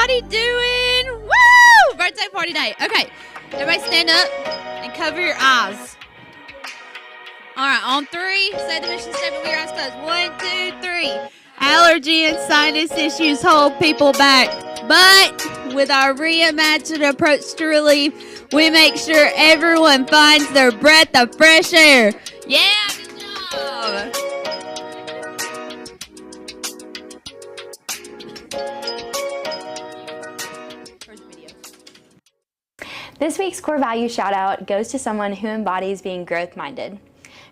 everybody doing? Woo! Birthday party day. Okay, everybody stand up and cover your eyes. All right, on three, say the mission statement with your eyes closed. 1, 2, 3. Allergy and sinus issues hold people back. But with our reimagined approach to relief, we make sure everyone finds their breath of fresh air. Yeah, good job. This week's core value shout out goes to someone who embodies being growth-minded.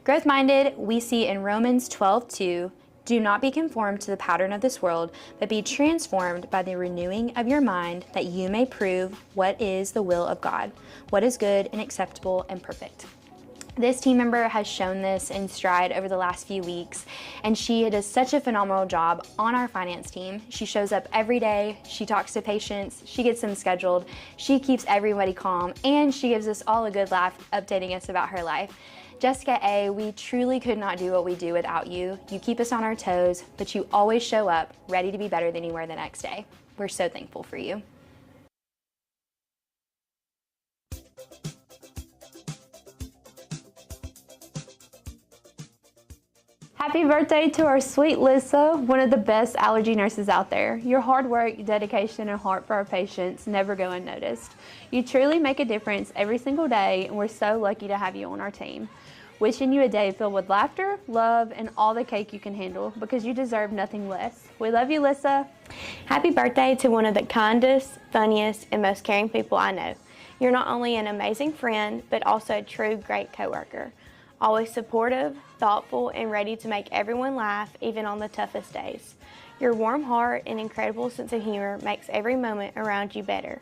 Growth-minded we see in Romans 12:2. Do not be conformed to the pattern of this world, but be transformed by the renewing of your mind, that you may prove what is the will of God, what is good and acceptable and perfect. This team member has shown this in stride over the last few weeks, and she does such a phenomenal job on our finance team. She shows up every day, she talks to patients, she gets them scheduled, she keeps everybody calm, and she gives us all a good laugh updating us about her life. Jessica A., we truly could not do what we do without you. You keep us on our toes, but you always show up ready to be better than you were the next day. We're so thankful for you. Happy birthday to our sweet Lissa, one of the best allergy nurses out there. Your hard work, dedication, and heart for our patients never go unnoticed. You truly make a difference every single day, and we're so lucky to have you on our team. Wishing you a day filled with laughter, love, and all the cake you can handle, because you deserve nothing less. We love you, Lissa. Happy birthday to one of the kindest, funniest, and most caring people I know. You're not only an amazing friend, but also a true great coworker. Always supportive, thoughtful, and ready to make everyone laugh, even on the toughest days. Your warm heart and incredible sense of humor makes every moment around you better.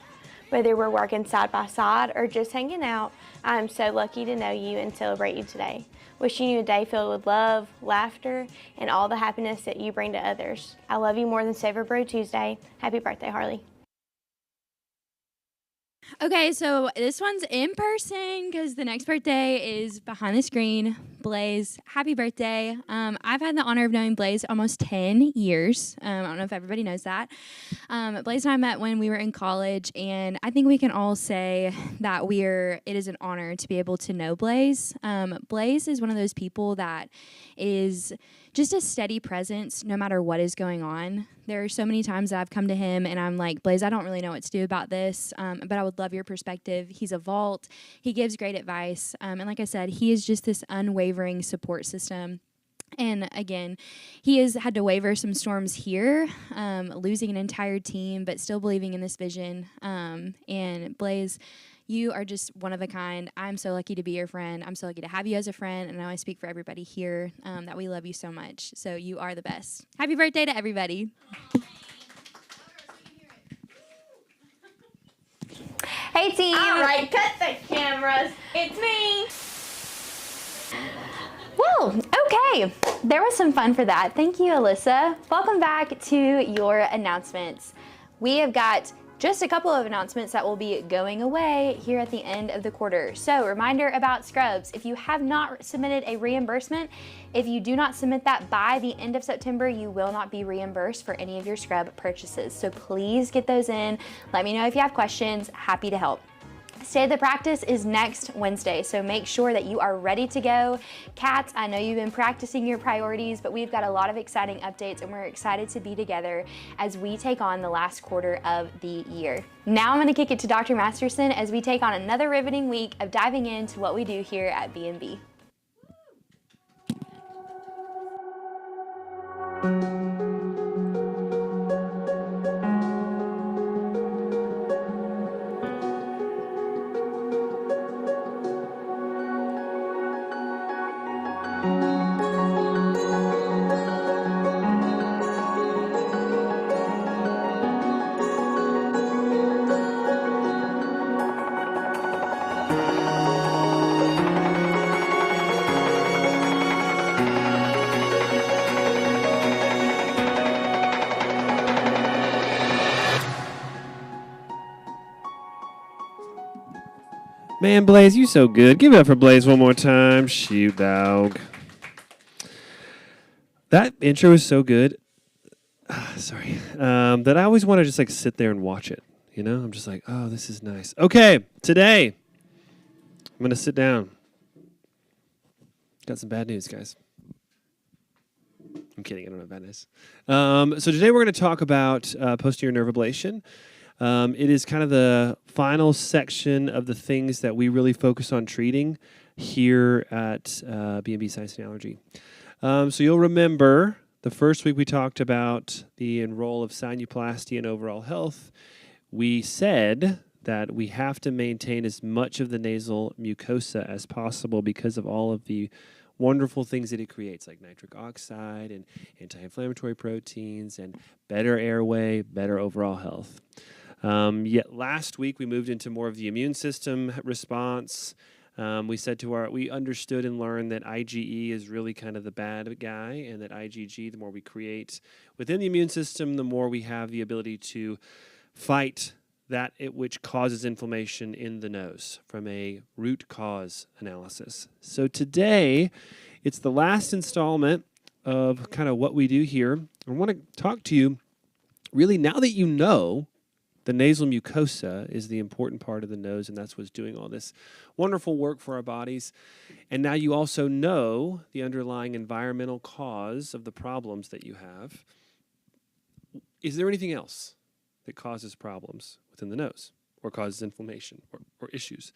Whether we're working side by side or just hanging out, I am so lucky to know you and celebrate you today. Wishing you a day filled with love, laughter, and all the happiness that you bring to others. I love you more than Savor Brew Tuesday. Happy birthday, Harley. Okay, so this one's in person because the next birthday is behind the screen. Blaze, happy birthday. I've had the honor of knowing Blaze almost 10 years. I don't know if everybody knows that. Blaze and I met when we were in college, and I think we can all say that it is an honor to be able to know Blaze. Blaze is one of those people that is just a steady presence no matter what is going on. There are so many times that I've come to him and I'm like, Blaze, I don't really know what to do about this, but I would love your perspective. He's a vault. He gives great advice. And like I said, he is just this unwavering support system. And again, he has had to waver some storms here, losing an entire team, but still believing in this vision. And Blaze, you are just one of a kind. I'm so lucky to be your friend. I'm so lucky to have you as a friend. And I know I speak for everybody here that we love you so much. So you are the best. Happy birthday to everybody. Hey, team. All right, cut the cameras. It's me. Whoa, okay. There was some fun for that. Thank you, Alyssa. Welcome back to your announcements. We have got just a couple of announcements that will be going away here at the end of the quarter. So, reminder about scrubs. If you have not submitted a reimbursement, if you do not submit that by the end of September, you will not be reimbursed for any of your scrub purchases. So please get those in. Let me know if you have questions. Happy to help. State of the Practice is next Wednesday, so make sure that you are ready to go. Cats, I know you've been practicing your priorities, but we've got a lot of exciting updates, and we're excited to be together as we take on the last quarter of the year. Now I'm going to kick it to Dr. Masterson as we take on another riveting week of diving into what we do here at B&B. Man, Blaze, you so good. Give it up for Blaze one more time. Shoot, dog. That intro is so good. that I always want to just like sit there and watch it. You know, I'm just like, oh, this is nice. Okay, today I'm going to sit down. Got some bad news, guys. I'm kidding. I don't have bad news. So today we're going to talk about posterior nerve ablation. It is kind of the final section of the things that we really focus on treating here at B&B Science and Allergy. So you'll remember the first week we talked about the role of sinuplasty and overall health. We said that we have to maintain as much of the nasal mucosa as possible because of all of the wonderful things that it creates, like nitric oxide and anti-inflammatory proteins and better airway, better overall health. Yet last week we moved into more of the immune system response. We understood and learned that IgE is really kind of the bad guy, and that IgG, the more we create within the immune system, the more we have the ability to fight that which causes inflammation in the nose from a root cause analysis. So today, it's the last installment of kind of what we do here. I want to talk to you, really, now that you know the nasal mucosa is the important part of the nose, and that's what's doing all this wonderful work for our bodies. And now you also know the underlying environmental cause of the problems that you have. Is there anything else that causes problems within the nose or causes inflammation or issues?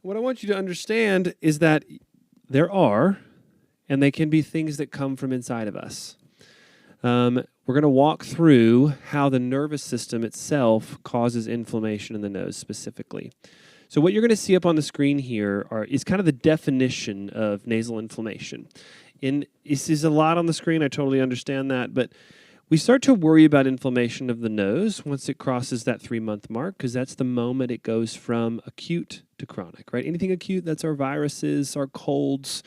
What I want you to understand is that there are, and they can be things that come from inside of us. We're going to walk through how the nervous system itself causes inflammation in the nose specifically. So what you're going to see up on the screen here is kind of the definition of nasal inflammation. This is a lot on the screen, I totally understand that, but we start to worry about inflammation of the nose once it crosses that 3-month mark, because that's the moment it goes from acute to chronic, right? Anything acute, that's our viruses, our colds,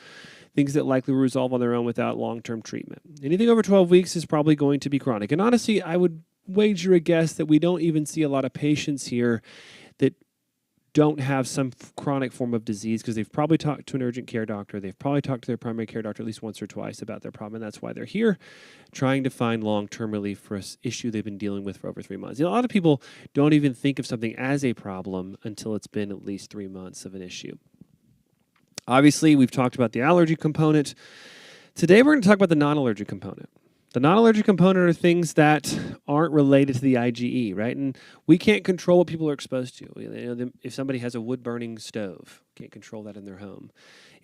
things that likely will resolve on their own without long-term treatment. Anything over 12 weeks is probably going to be chronic. And honestly, I would wager a guess that we don't even see a lot of patients here that don't have some chronic form of disease, because they've probably talked to an urgent care doctor. They've probably talked to their primary care doctor at least once or twice about their problem, and that's why they're here, trying to find long-term relief for an issue they've been dealing with for over 3 months. You know, a lot of people don't even think of something as a problem until it's been at least 3 months of an issue. Obviously, we've talked about the allergy component. Today, we're going to talk about the non-allergic component. The non-allergic component are things that aren't related to the IgE, right? And we can't control what people are exposed to. You know, if somebody has a wood-burning stove, can't control that in their home.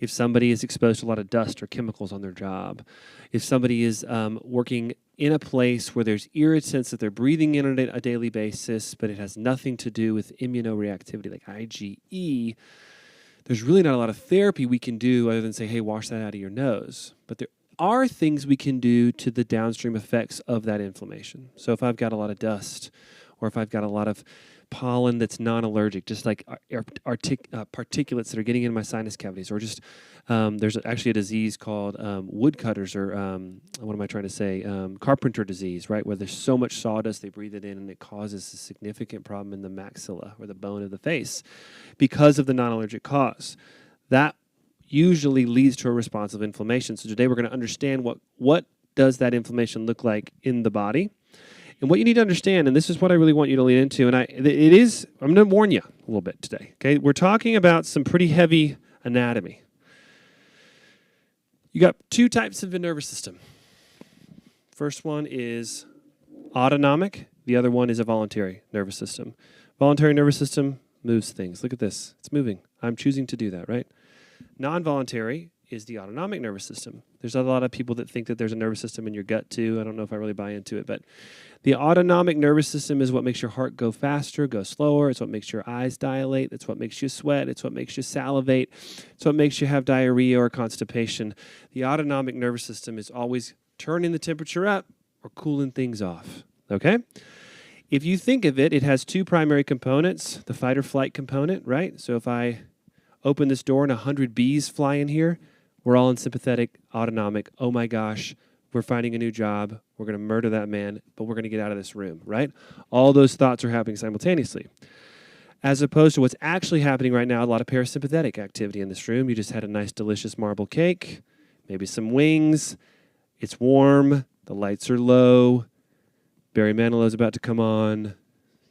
If somebody is exposed to a lot of dust or chemicals on their job. If somebody is working in a place where there's irritants that they're breathing in on a daily basis, but it has nothing to do with immunoreactivity like IgE, there's really not a lot of therapy we can do other than say, hey, wash that out of your nose. But there are things we can do to the downstream effects of that inflammation. So if I've got a lot of dust, or if I've got a lot of pollen that's non-allergic, just like particulates that are getting into my sinus cavities, or just there's actually a disease called woodcutters, or what am I trying to say? Carpenter disease, right? Where there's so much sawdust, they breathe it in, and it causes a significant problem in the maxilla, or the bone of the face, because of the non-allergic cause. That usually leads to a response of inflammation. So today we're going to understand what does that inflammation look like in the body. And what you need to understand, and this is what I really want you to lean into, and I'm going to warn you a little bit today, okay? We're talking about some pretty heavy anatomy. You got 2 types of the nervous system. First one is autonomic. The other one is a voluntary nervous system. Voluntary nervous system moves things. Look at this. It's moving. I'm choosing to do that, right? Non-voluntary is the autonomic nervous system. There's a lot of people that think that there's a nervous system in your gut too. I don't know if I really buy into it, but the autonomic nervous system is what makes your heart go faster, go slower. It's what makes your eyes dilate. It's what makes you sweat. It's what makes you salivate. It's what makes you have diarrhea or constipation. The autonomic nervous system is always turning the temperature up or cooling things off, okay? If you think of it, it has 2 primary components, the fight or flight component, right? So if I open this door and 100 bees fly in here, we're all in sympathetic, autonomic, oh my gosh, we're finding a new job, we're going to murder that man, but we're going to get out of this room, right? All those thoughts are happening simultaneously. As opposed to what's actually happening right now, a lot of parasympathetic activity in this room. You just had a nice, delicious marble cake, maybe some wings, it's warm, the lights are low, Barry Manilow's about to come on.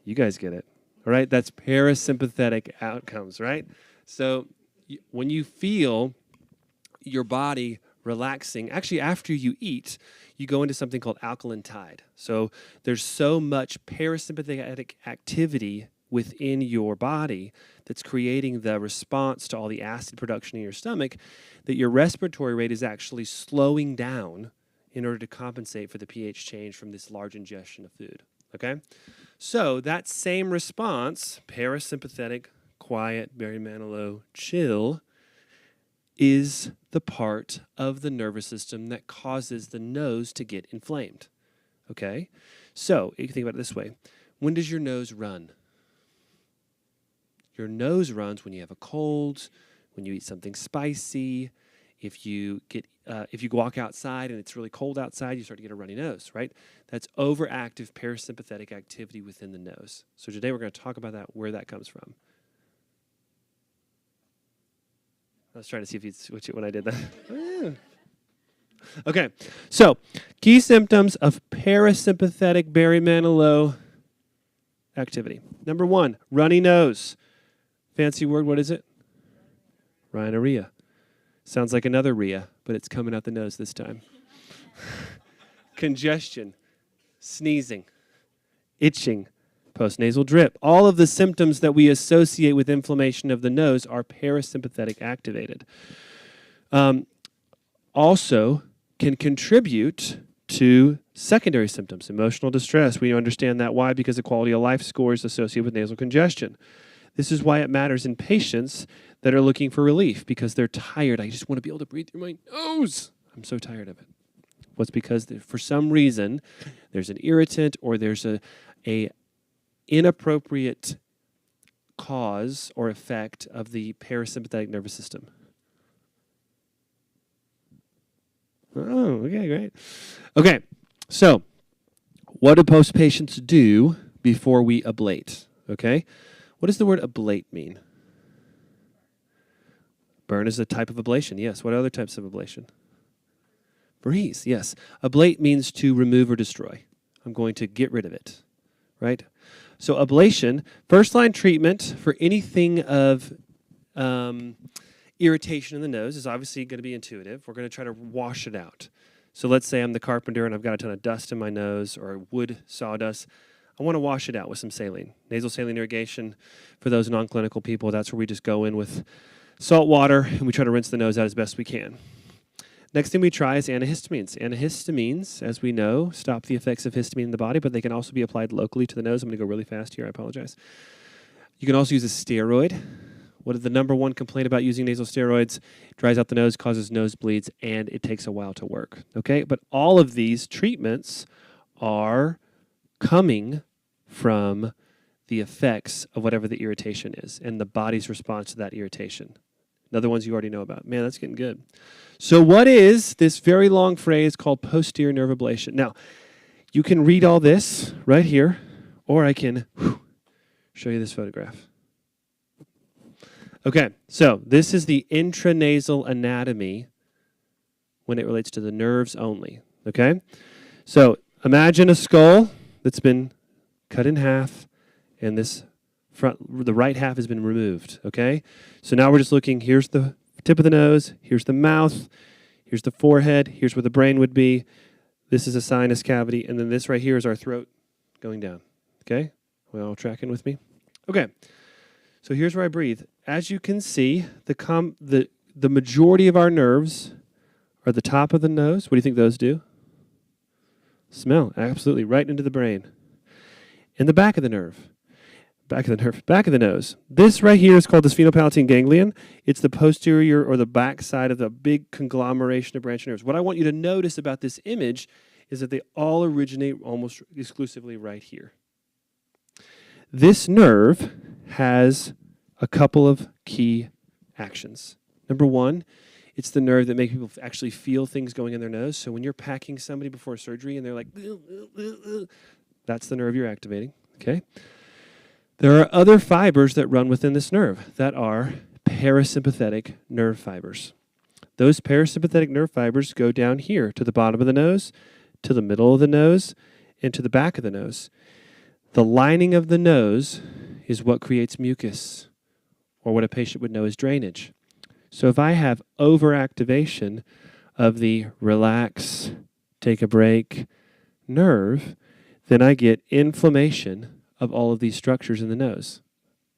You guys get it. All right, that's parasympathetic outcomes, right? So when you feel your body relaxing, actually after you eat, you go into something called alkaline tide. So there's so much parasympathetic activity within your body that's creating the response to all the acid production in your stomach that your respiratory rate is actually slowing down in order to compensate for the pH change from this large ingestion of food, okay? So that same response, parasympathetic, quiet, Barry Manilow, chill, is the part of the nervous system that causes the nose to get inflamed, okay? So you can think about it this way. When does your nose run? Your nose runs when you have a cold, when you eat something spicy, if you walk outside and it's really cold outside, you start to get a runny nose, right? That's overactive parasympathetic activity within the nose. So today we're going to talk about that, where that comes from. I was trying to see if you'd switch it when I did that. Okay, so key symptoms of parasympathetic Barry Manilow activity. Number 1, runny nose. Fancy word, what is it? Rhinorrhea. Sounds like another rhea, but it's coming out the nose this time. Congestion, sneezing, itching, postnasal drip. All of the symptoms that we associate with inflammation of the nose are parasympathetic activated. Also can contribute to secondary symptoms, emotional distress. We understand that. Why? Because the quality of life score is associated with nasal congestion. This is why it matters in patients that are looking for relief, because they're tired. I just want to be able to breathe through my nose. I'm so tired of it. What's because for some reason there's an irritant or there's a inappropriate cause or effect of the parasympathetic nervous system. Oh, okay, great. Okay, so what do most patients do before we ablate? Okay, what does the word ablate mean? Burn is a type of ablation, yes. What other types of ablation? Freeze, yes. Ablate means to remove or destroy. I'm going to get rid of it, right? So ablation, first-line treatment for anything of irritation in the nose is obviously going to be intuitive. We're going to try to wash it out. So let's say I'm the carpenter and I've got a ton of dust in my nose or wood sawdust. I want to wash it out with some saline. Nasal saline irrigation, for those non-clinical people, that's where we just go in with salt water and we try to rinse the nose out as best we can. Next thing we try is antihistamines. Antihistamines, as we know, stop the effects of histamine in the body, but they can also be applied locally to the nose. I'm going to go really fast here. I apologize. You can also use a steroid. What is the number one complaint about using nasal steroids? It dries out the nose, causes nosebleeds, and it takes a while to work. Okay, but all of these treatments are coming from the effects of whatever the irritation is and the body's response to that irritation. Another ones you already know about. Man, that's getting good. So what is this very long phrase called posterior nerve ablation? Now, you can read all this right here, or I can show you this photograph. Okay, so this is the intranasal anatomy when it relates to the nerves only, okay? So imagine a skull that's been cut in half, and the right half has been removed, okay? So now we're just looking, here's the tip of the nose, here's the mouth, here's the forehead, here's where the brain would be. This is a sinus cavity, and then this right here is our throat going down, okay? We all tracking with me? Okay, so here's where I breathe. As you can see, the majority of our nerves are the top of the nose. What do you think those do? Smell, absolutely, right into the brain. In the back of the back of the nose. This right here is called the sphenopalatine ganglion. It's the posterior or the back side of the big conglomeration of branch nerves. What I want you to notice about this image is that they all originate almost exclusively right here. This nerve has a couple of key actions. Number one, it's the nerve that makes people actually feel things going in their nose. So when you're packing somebody before surgery and they're like, that's the nerve you're activating, okay? There are other fibers that run within this nerve that are parasympathetic nerve fibers. Those parasympathetic nerve fibers go down here to the bottom of the nose, to the middle of the nose, into the back of the nose. The lining of the nose is what creates mucus, or what a patient would know as drainage. So if I have overactivation of the relax, take a break nerve, then I get inflammation of all of these structures in the nose.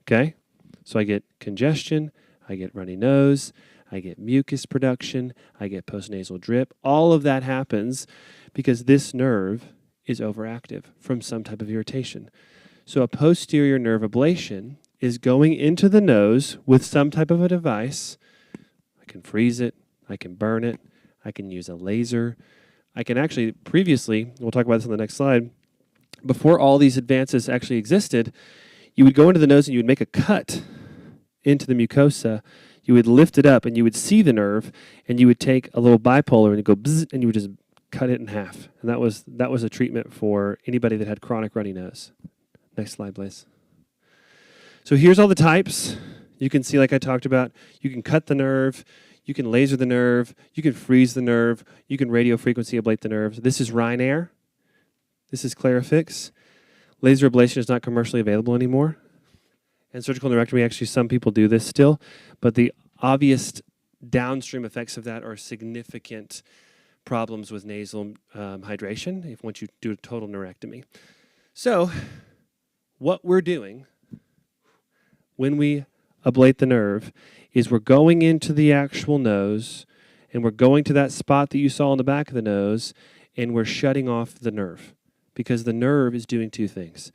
Okay? So I get congestion, I get runny nose, I get mucus production, I get postnasal drip. All of that happens because this nerve is overactive from some type of irritation. So a posterior nerve ablation is going into the nose with some type of a device. I can freeze it, I can burn it, I can use a laser. I can actually, previously, we'll talk about this on the next slide, before all these advances actually existed, you would go into the nose and you would make a cut into the mucosa. You would lift it up and you would see the nerve, and you would take a little bipolar and you go bzz, and you would just cut it in half. And that was a treatment for anybody that had chronic runny nose. Next slide, please. So here's all the types. You can see, like I talked about, you can cut the nerve, you can laser the nerve, you can freeze the nerve, you can radio frequency ablate the nerves. This is Rynair. This is Clarifix. Laser ablation is not commercially available anymore. And surgical neurectomy, actually some people do this still, but the obvious downstream effects of that are significant problems with nasal hydration once you do a total neurectomy. So what we're doing when we ablate the nerve is we're going into the actual nose, and we're going to that spot that you saw on the back of the nose, and we're shutting off the nerve, because the nerve is doing two things.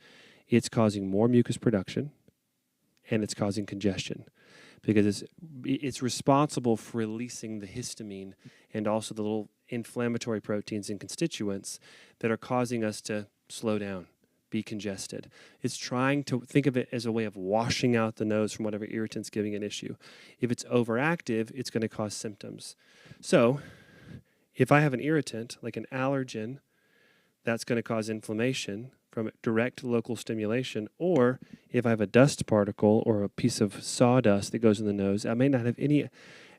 It's causing more mucus production, and it's causing congestion, because it's responsible for releasing the histamine and also the little inflammatory proteins and constituents that are causing us to slow down, be congested. It's trying to think of it as a way of washing out the nose from whatever irritant's giving an issue. If it's overactive, it's going to cause symptoms. So if I have an irritant, like an allergen, that's going to cause inflammation from direct local stimulation. Or if I have a dust particle or a piece of sawdust that goes in the nose, I may not have any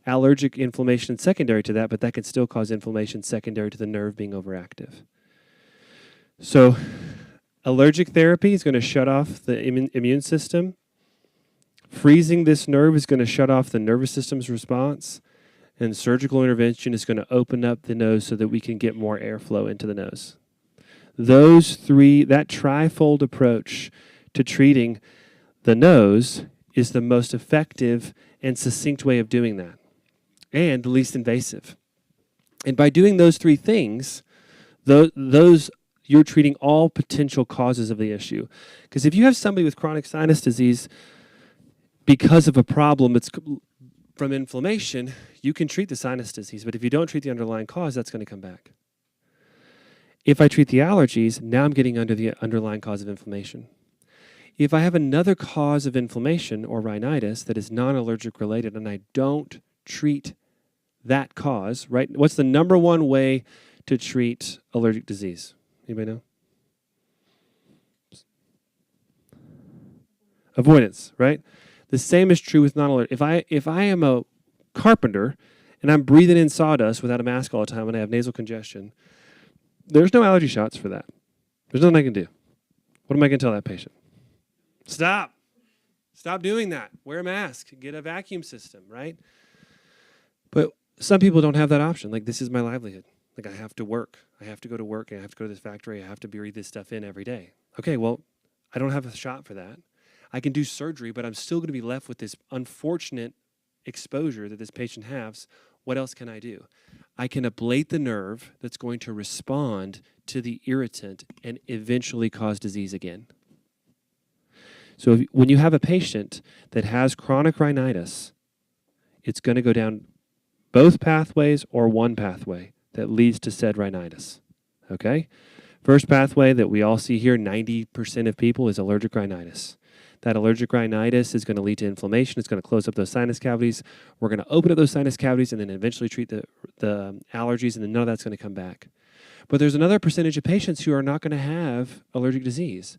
allergic inflammation secondary to that, but that can still cause inflammation secondary to the nerve being overactive. So allergic therapy is going to shut off the immune system. Freezing this nerve is going to shut off the nervous system's response. And surgical intervention is going to open up the nose so that we can get more airflow into the nose. Those three, that trifold approach to treating the nose is the most effective and succinct way of doing that, and the least invasive. And by doing those three things, those you're treating all potential causes of the issue. Because if you have somebody with chronic sinus disease because of a problem that's from inflammation, you can treat the sinus disease. But if you don't treat the underlying cause, that's going to come back. If I treat the allergies, now I'm getting under the underlying cause of inflammation. If I have another cause of inflammation or rhinitis that is non-allergic related and I don't treat that cause, right? What's the number one way to treat allergic disease? Anybody know? Avoidance, right? The same is true with non-allergic. If I am a carpenter and I'm breathing in sawdust without a mask all the time and I have nasal congestion, there's no allergy shots for that. There's nothing I can do. What am I going to tell that patient? Stop. Stop doing that. Wear a mask. Get a vacuum system, right? But some people don't have that option. Like, this is my livelihood. Like, I have to work. I have to go to work. I have to go to this factory. I have to breathe this stuff in every day. Okay, well, I don't have a shot for that. I can do surgery, but I'm still going to be left with this unfortunate exposure that this patient has. What else can I do? I can ablate the nerve that's going to respond to the irritant and eventually cause disease again. So when you have a patient that has chronic rhinitis, it's going to go down both pathways or one pathway that leads to said rhinitis. Okay? First pathway that we all see here, 90% of people, is allergic rhinitis. That allergic rhinitis is going to lead to inflammation. It's going to close up those sinus cavities. We're going to open up those sinus cavities and then eventually treat the allergies, and then none of that's going to come back. But there's another percentage of patients who are not going to have allergic disease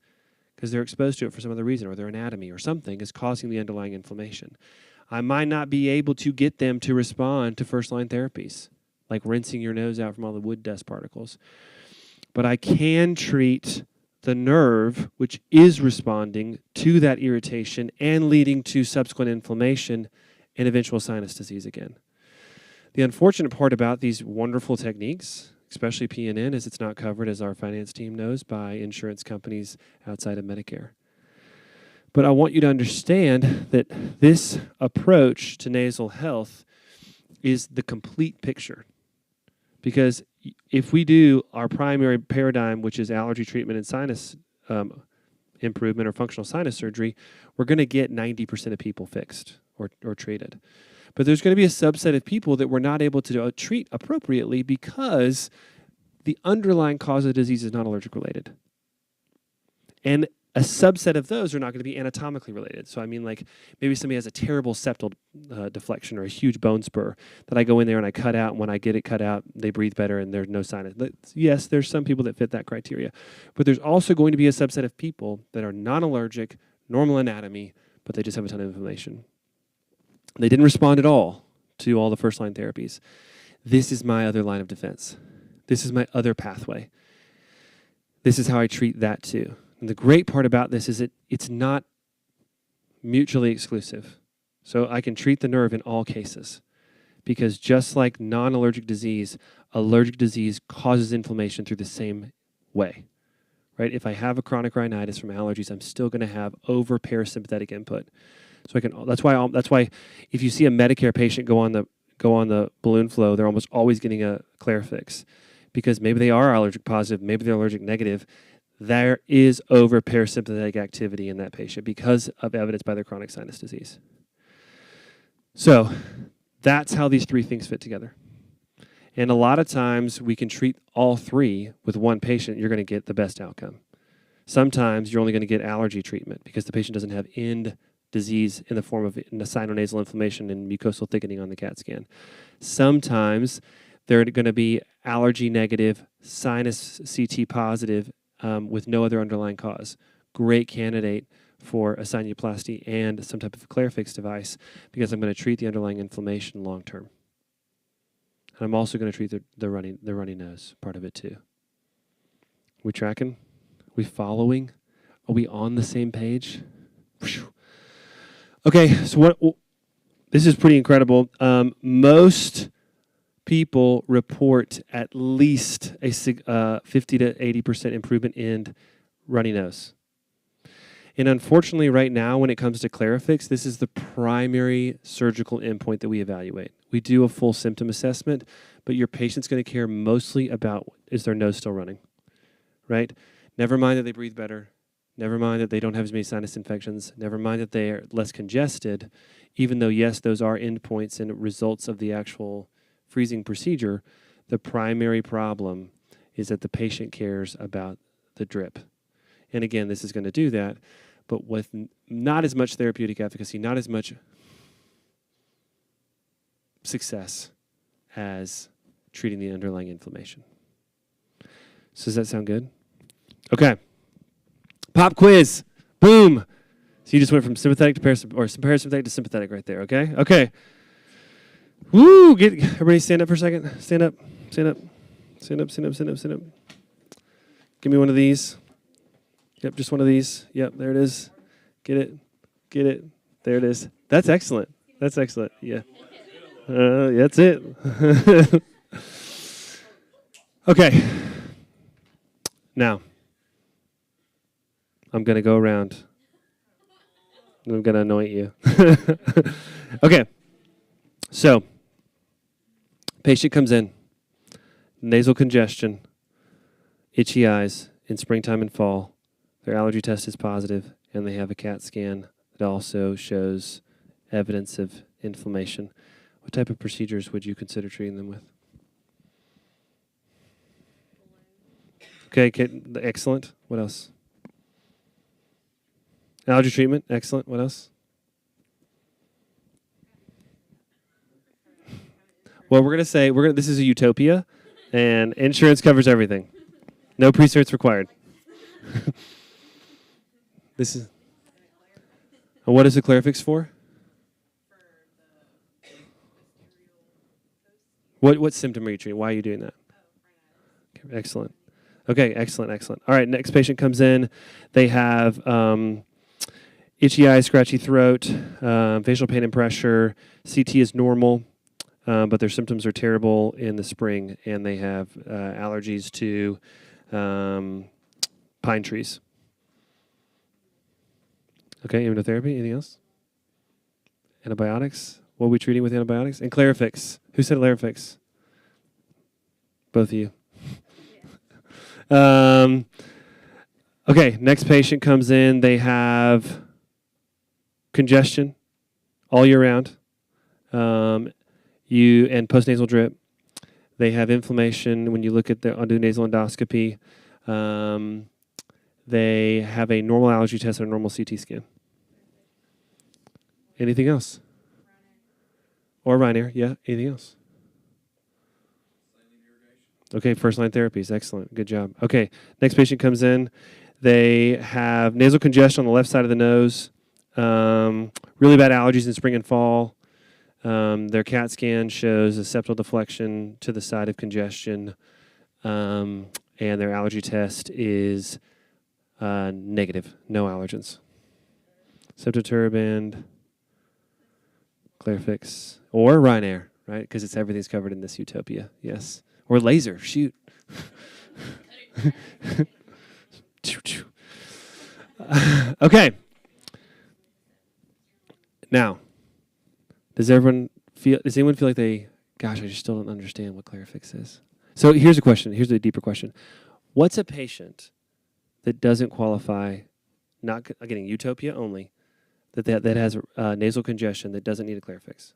because they're exposed to it for some other reason, or their anatomy or something is causing the underlying inflammation. I might not be able to get them to respond to first-line therapies, like rinsing your nose out from all the wood dust particles. but I can treat the nerve, which is responding to that irritation and leading to subsequent inflammation and eventual sinus disease again. The unfortunate part about these wonderful techniques, especially PNN, is it's not covered, as our finance team knows, by insurance companies outside of Medicare. But I want you to understand that this approach to nasal health is the complete picture. Because if we do our primary paradigm, which is allergy treatment and sinus improvement or functional sinus surgery, we're going to get 90% of people fixed or treated. But there's going to be a subset of people that we're not able to treat appropriately because the underlying cause of the disease is not allergic related. And a subset of those are not going to be anatomically related. So I mean, like maybe somebody has a terrible septal deflection or a huge bone spur that I go in there and I cut out, and when I get it cut out, they breathe better and there's no sinus. Yes, there's some people that fit that criteria. But there's also going to be a subset of people that are non-allergic, normal anatomy, but they just have a ton of inflammation. They didn't respond at all to all the first-line therapies. This is my other line of defense. This is my other pathway. This is how I treat that too. And the great part about this is it's not mutually exclusive. So I can treat the nerve in all cases because just like non-allergic disease, allergic disease causes inflammation through the same way, right? If I have a chronic rhinitis from allergies, I'm still going to have over parasympathetic input. So I can. That's why if you see a Medicare patient go on the balloon flow, they're almost always getting a Clarifix because maybe they are allergic positive, maybe they're allergic negative. There is over parasympathetic activity in that patient because of evidence by their chronic sinus disease. So that's how these three things fit together. And a lot of times we can treat all three with one patient, you're going to get the best outcome. Sometimes you're only going to get allergy treatment because the patient doesn't have end disease in the form of sinonasal inflammation and mucosal thickening on the CAT scan. Sometimes they're going to be allergy negative, sinus CT positive, with no other underlying cause. Great candidate for a sinuplasty and some type of Clarifix device because I'm going to treat the underlying inflammation long term. And I'm also going to treat the runny nose part of it too. We tracking? We following? Are we on the same page? Whew. Okay, so this is pretty incredible. Most people report at least a 50 to 80% improvement in runny nose. And unfortunately, right now, when it comes to Clarifix, this is the primary surgical endpoint that we evaluate. We do a full symptom assessment, but your patient's going to care mostly about is their nose still running, right? Never mind that they breathe better. Never mind that they don't have as many sinus infections. Never mind that they are less congested, even though, yes, those are endpoints and results of the actual freezing procedure. The primary problem is that the patient cares about the drip. And again, this is going to do that, but with not as much therapeutic efficacy, not as much success as treating the underlying inflammation. So does that sound good? Okay. Pop quiz. Boom. So you just went from sympathetic to parasympathetic to sympathetic right there, okay? Okay. Woo! Everybody stand up for a second. Stand up. Stand up. Stand up, stand up, stand up, stand up. Give me one of these. Yep, just one of these. Yep, there it is. Get it. Get it. There it is. That's excellent. That's excellent. Yeah. That's it. Okay. Now, I'm going to go around. And I'm going to anoint you. Okay. So, patient comes in. Nasal congestion. Itchy eyes in springtime and fall. Their allergy test is positive, and they have a CAT scan that also shows evidence of inflammation. What type of procedures would you consider treating them with? Okay, excellent. What else? Allergy treatment, excellent. What else? Well, we're going to say, this is a utopia, and insurance covers everything. No pre-certs required. This is. And what is the Clarifix for? What symptom are you treating? Why are you doing that? Okay, excellent. Okay, excellent, excellent. All right, next patient comes in. They have itchy eyes, scratchy throat, facial pain and pressure. CT is normal, but their symptoms are terrible in the spring, and they have allergies to pine trees. Okay, immunotherapy. Anything else? Antibiotics. What are we treating with antibiotics? And Clarifix. Who said Clarifix? Both of you. Okay, next patient comes in. They have congestion all year round. And postnasal drip. They have inflammation when you look at the nasal endoscopy. They have a normal allergy test and a normal CT scan. Anything else? Or Ryanair, yeah. Anything else? Okay, first-line therapies. Excellent. Good job. Okay, next patient comes in. They have nasal congestion on the left side of the nose, really bad allergies in spring and fall. Their CAT scan shows a septal deflection to the side of congestion, and their allergy test is negative, no allergens. Ceftoturiband, Clarifix, or Ryanair, right? Because it's everything's covered in this utopia. Yes. Or laser, shoot. Okay. Now, does anyone feel like gosh, I just still don't understand what Clarifix is? So here's a question. Here's a deeper question. What's a patient that doesn't qualify, not getting utopia only, that has nasal congestion that doesn't need a Clarifix?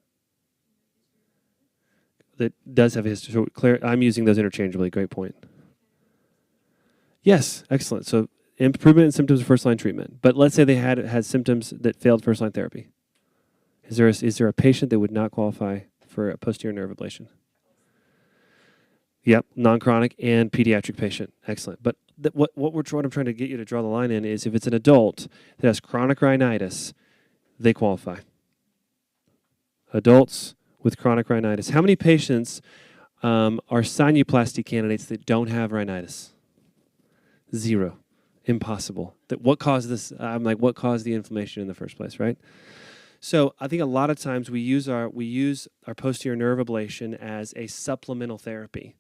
That does have a history. So I'm using those interchangeably. Great point. Yes, excellent. So improvement in symptoms of first-line treatment. But let's say they had symptoms that failed first-line therapy. Is there a patient that would not qualify for a posterior nerve ablation? Yep, non-chronic and pediatric patient. Excellent. But what I'm trying to get you to draw the line in is if it's an adult that has chronic rhinitis, they qualify. Adults with chronic rhinitis. How many patients are sinuplasty candidates that don't have rhinitis? 0. Impossible. What caused this? What caused the inflammation in the first place, right? So I think a lot of times we use our posterior nerve ablation as a supplemental therapy,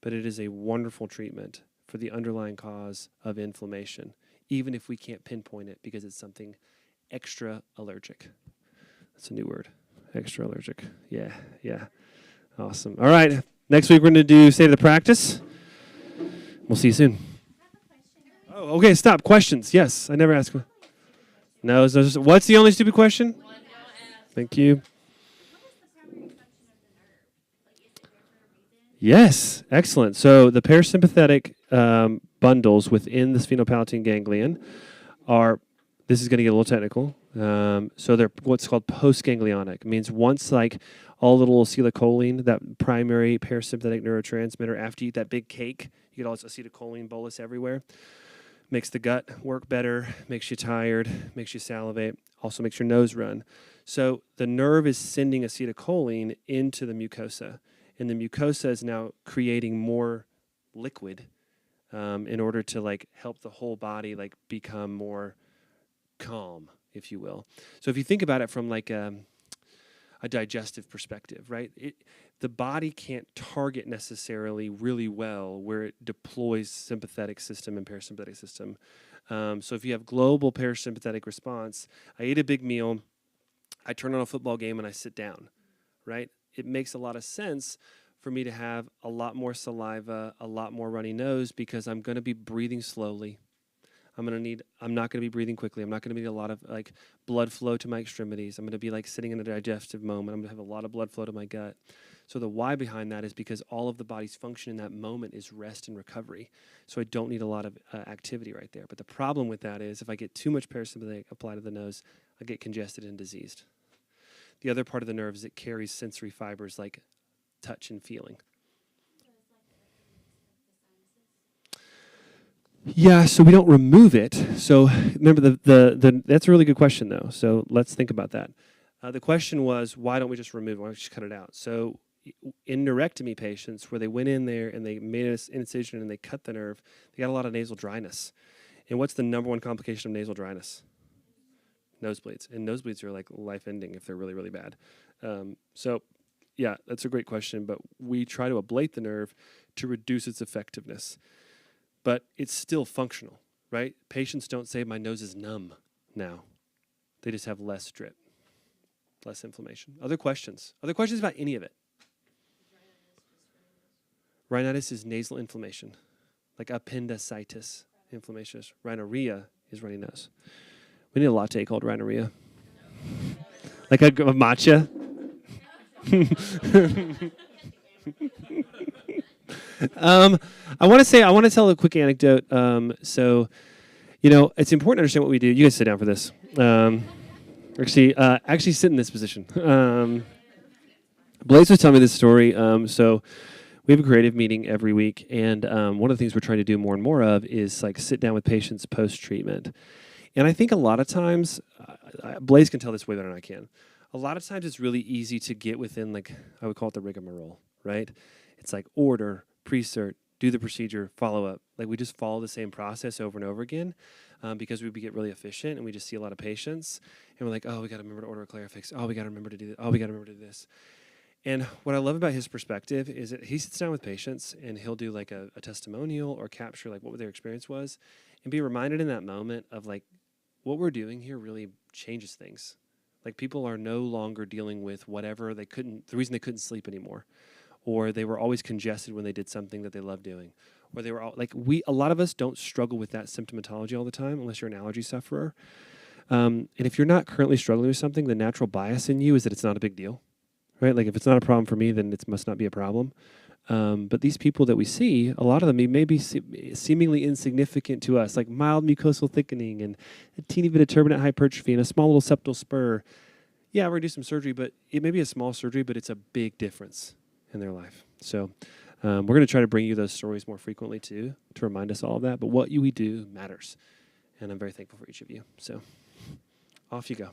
but it is a wonderful treatment for the underlying cause of inflammation, even if we can't pinpoint it because it's something extra allergic. That's a new word. Extra allergic. Yeah. Awesome. All right. Next week we're going to do state of the practice. We'll see you soon. Oh, okay. Stop. Questions. Yes. I never ask. No. What's the only stupid question? Thank you. Yes. Excellent. So the parasympathetic bundles within the sphenopalatine ganglion are, this is going to get a little technical. So they're what's called postganglionic. It means once all little acetylcholine, that primary parasympathetic neurotransmitter, after you eat that big cake, you get all this acetylcholine bolus everywhere. Makes the gut work better, makes you tired, makes you salivate, also makes your nose run. So the nerve is sending acetylcholine into the mucosa, and the mucosa is now creating more liquid in order to help the whole body become more calm, if you will. So if you think about it from a digestive perspective, right? The body can't target necessarily really well where it deploys sympathetic system and parasympathetic system. So if you have global parasympathetic response, I ate a big meal, I turn on a football game and I sit down, right? It makes a lot of sense for me to have a lot more saliva, a lot more runny nose because I'm going to be breathing slowly. I'm not going to be breathing quickly. I'm not going to be a lot of blood flow to my extremities. I'm going to be sitting in a digestive moment. I'm going to have a lot of blood flow to my gut. So the why behind that is because all of the body's function in that moment is rest and recovery. So I don't need a lot of activity right there. But the problem with that is if I get too much parasympathetic applied to the nose, I get congested and diseased. The other part of the nerve is it carries sensory fibers like touch and feeling. Yeah, so we don't remove it. So remember, that's a really good question, though. So let's think about that. The question was, why don't we just remove it? Why don't we just cut it out? So in neurectomy patients where they went in there and they made an incision and they cut the nerve, they got a lot of nasal dryness. And what's the number one complication of nasal dryness? Nosebleeds. And nosebleeds are like life-ending if they're really, really bad. So, yeah, that's a great question. But we try to ablate the nerve to reduce its effectiveness. But it's still functional, right? Patients don't say, my nose is numb now. They just have less drip, less inflammation. Other questions? Other questions about any of it? Rhinitis is nasal inflammation, like appendicitis inflammation. Rhinorrhea is runny nose. We need a latte called rhinorrhea. Like a matcha. I want to tell a quick anecdote. So, it's important to understand what we do. You guys sit down for this. Actually sit in this position. Blaze was telling me this story. So we have a creative meeting every week, and one of the things we're trying to do more and more of is like sit down with patients post-treatment. And I think a lot of times, Blaze can tell this way better than I can. A lot of times it's really easy to get within, like, I would call it the rigmarole, right? It's like order, pre-cert, do the procedure, follow up. Like we just follow the same process over and over again because we get really efficient and we just see a lot of patients. And we're like, oh, we got to remember to order a Clarifix. Oh, we got to remember to do this. Oh, we got to remember to do this. And what I love about his perspective is that he sits down with patients and he'll do like a testimonial or capture like what their experience was and be reminded in that moment of like what we're doing here really changes things. Like people are no longer dealing with whatever the reason they couldn't sleep anymore, or they were always congested when they did something that they loved doing, or they were a lot of us don't struggle with that symptomatology all the time unless you're an allergy sufferer. And if you're not currently struggling with something, the natural bias in you is that it's not a big deal, right? Like if it's not a problem for me, then it must not be a problem. But these people that we see, a lot of them may be seemingly insignificant to us, like mild mucosal thickening and a teeny bit of turbinate hypertrophy and a small little septal spur. Yeah, we're going to do some surgery, but it may be a small surgery, but it's a big difference in their life. So we're going to try to bring you those stories more frequently too, to remind us all of that. But what we do matters. And I'm very thankful for each of you. So off you go.